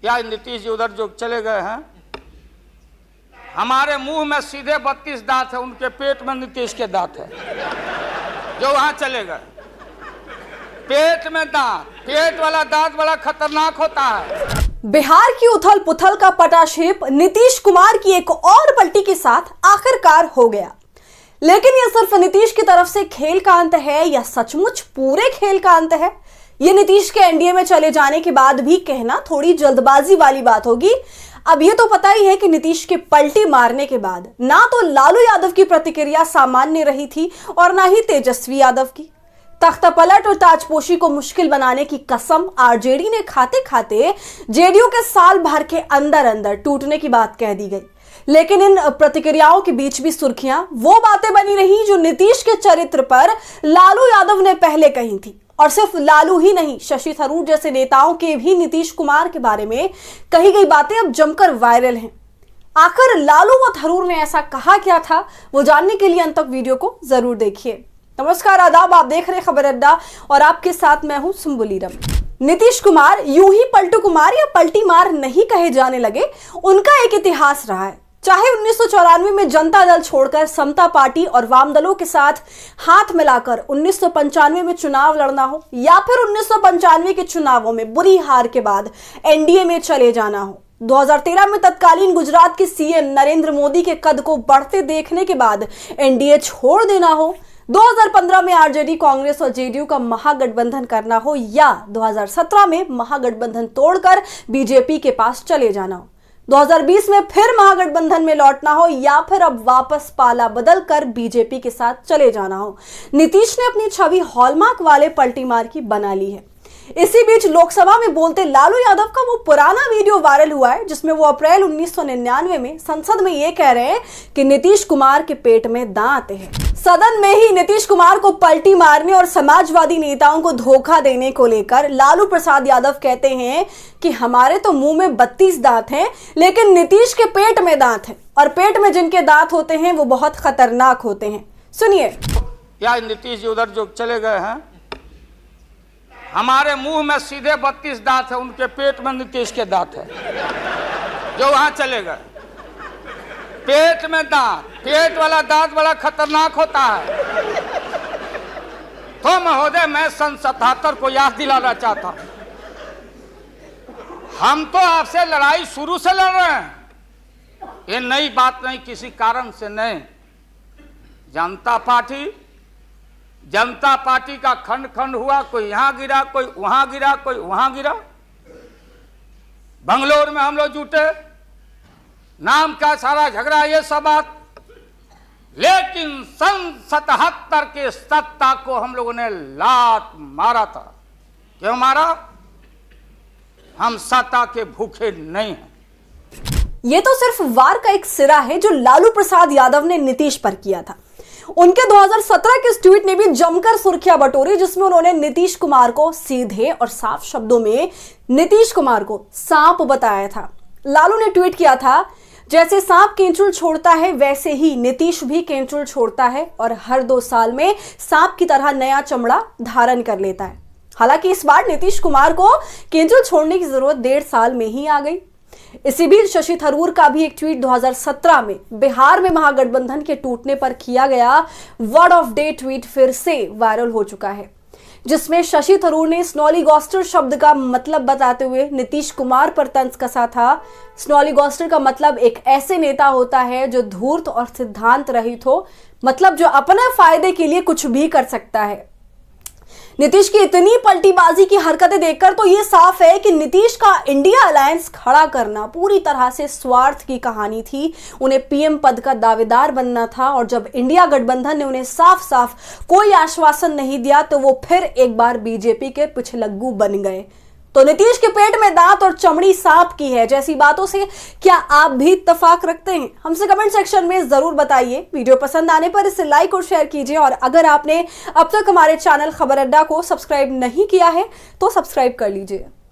क्या नीतीश जी उधर जो चले गए हैं, हमारे मुंह में सीधे 32 दांत है, उनके पेट में नीतीश के दांत है जो वहां चले गए। पेट में दांत, पेट वाला दांत बड़ा खतरनाक होता है। बिहार की उथल पुथल का पटाक्षेप नीतीश कुमार की एक और पलटी के साथ आखिरकार हो गया। लेकिन यह सिर्फ नीतीश की तरफ से खेल का अंत है या सचमुच पूरे खेल का अंत है? ये नीतीश के एनडीए में चले जाने के बाद भी कहना थोड़ी जल्दबाजी वाली बात होगी। अब ये तो पता ही है कि नीतीश के पलटी मारने के बाद ना तो लालू यादव की प्रतिक्रिया सामान्य रही थी और ना ही तेजस्वी यादव की। तख्ता पलट और ताजपोशी को मुश्किल बनाने की कसम आरजेडी ने खाते खाते जेडीयू के साल भर के अंदर अंदर टूटने की बात कह दी गई। लेकिन इन प्रतिक्रियाओं के बीच भी सुर्खियां वो बातें बनी रही जो नीतीश के चरित्र पर लालू यादव ने पहले कही थी। और सिर्फ लालू ही नहीं, शशि थरूर जैसे नेताओं के भी नीतीश कुमार के बारे में कही गई बातें अब जमकर वायरल हैं। आखिर लालू व थरूर ने ऐसा कहा क्या था, वो जानने के लिए अंत तक वीडियो को जरूर देखिए। नमस्कार, आदाब, आप देख रहे हैं खबर अड्डा और आपके साथ मैं हूं सुम्बुलीरम। नीतीश कुमार यूं ही पलटू कुमार या पलटी मार नहीं कहे जाने लगे, उनका एक इतिहास रहा है। चाहे 1994 में जनता दल छोड़कर समता पार्टी और वाम दलों के साथ हाथ मिलाकर 1995 में चुनाव लड़ना हो, या फिर 1995 के चुनावों में बुरी हार के बाद एनडीए में चले जाना हो, 2013 में तत्कालीन गुजरात के सीएम नरेंद्र मोदी के कद को बढ़ते देखने के बाद एनडीए छोड़ देना हो, 2015 में आरजेडी, कांग्रेस और जेडीयू का महागठबंधन करना हो, या 2017 में महागठबंधन तोड़कर बीजेपी के पास चले जाना हो, 2020 में फिर महागठबंधन में लौटना हो, या फिर अब वापस पाला बदलकर बीजेपी के साथ चले जाना हो, नीतीश ने अपनी छवि हॉलमार्क वाले पलटी मार की बना ली है। इसी बीच लोकसभा में बोलते लालू यादव का वो पुराना वीडियो वायरल हुआ है जिसमें वो अप्रैल 1999 में संसद में ये कह रहे हैं कि नीतीश कुमार के पेट में दांत है। सदन में ही नीतीश कुमार को पलटी मारने और समाजवादी नेताओं को धोखा देने को लेकर लालू प्रसाद यादव कहते हैं कि हमारे तो मुंह में 32 दांत हैं, लेकिन नीतीश के पेट में दांत हैं, और पेट में जिनके दांत होते हैं वो बहुत खतरनाक होते हैं। सुनिए। क्या नीतीश जी उधर जो चले गए हैं, हमारे मुंह में सीधे 32 दांत है, उनके पेट में नीतीश के दांत है जो वहां चले गए। पेट में दांत, पेट वाला दांत बड़ा खतरनाक होता है। तो महोदय, मैं सन 77 को याद दिलाना चाहता हूं, हम तो आपसे लड़ाई शुरू से लड़ रहे हैं, ये नई बात नहीं, किसी कारण से नहीं। जनता पार्टी का खंड खंड हुआ, कोई यहां गिरा, कोई वहां गिरा, कोई वहां गिरा। बंगलोर में हम लोग जुटे, नाम का सारा झगड़ा, ये सब बात। लेकिन सन 77 के सत्ता को हम लोगों ने लात मारा था। क्यों मारा? हम सत्ता के भूखे नहीं हैं। ये तो सिर्फ वार का एक सिरा है जो लालू प्रसाद यादव ने नीतीश पर किया था। उनके 2017 के इस ट्वीट ने भी जमकर सुर्खियां बटोरी, जिसमें उन्होंने नीतीश कुमार को सीधे और साफ शब्दों में नीतीश कुमार को सांप बताया था। लालू ने ट्वीट किया था, जैसे सांप केंचुल छोड़ता है वैसे ही नीतीश भी केंचुल छोड़ता है और हर 2 साल में सांप की तरह नया चमड़ा धारण कर लेता है। हालांकि इस बार नीतीश कुमार को केंचुल छोड़ने की जरूरत 1.5 साल में ही आ गई। इसी बीच शशि थरूर का भी एक ट्वीट 2017 में बिहार में महागठबंधन के टूटने पर किया गया वर्ड ऑफ डे ट्वीट फिर से वायरल हो चुका है, जिसमें शशि थरूर ने स्नॉलीगॉस्टर शब्द का मतलब बताते हुए नीतीश कुमार पर तंज कसा था। स्नॉलीगॉस्टर का मतलब एक ऐसे नेता होता है जो धूर्त और सिद्धांत रहित हो, मतलब जो अपने फायदे के लिए कुछ भी कर सकता है। नीतीश की इतनी पलटीबाजी की हरकतें देखकर तो ये साफ है कि नीतीश का इंडिया अलायंस खड़ा करना पूरी तरह से स्वार्थ की कहानी थी। उन्हें पीएम पद का दावेदार बनना था, और जब इंडिया गठबंधन ने उन्हें साफ साफ कोई आश्वासन नहीं दिया तो वो फिर एक बार बीजेपी के पिछलग्गू बन गए। तो नीतीश के पेट में दांत और चमड़ी सांप की है जैसी बातों से क्या आप भी इत्तेफाक रखते हैं? हमसे कमेंट सेक्शन में जरूर बताइए। वीडियो पसंद आने पर इसे लाइक और शेयर कीजिए, और अगर आपने अब तक हमारे चैनल खबर अड्डा को सब्सक्राइब नहीं किया है तो सब्सक्राइब कर लीजिए।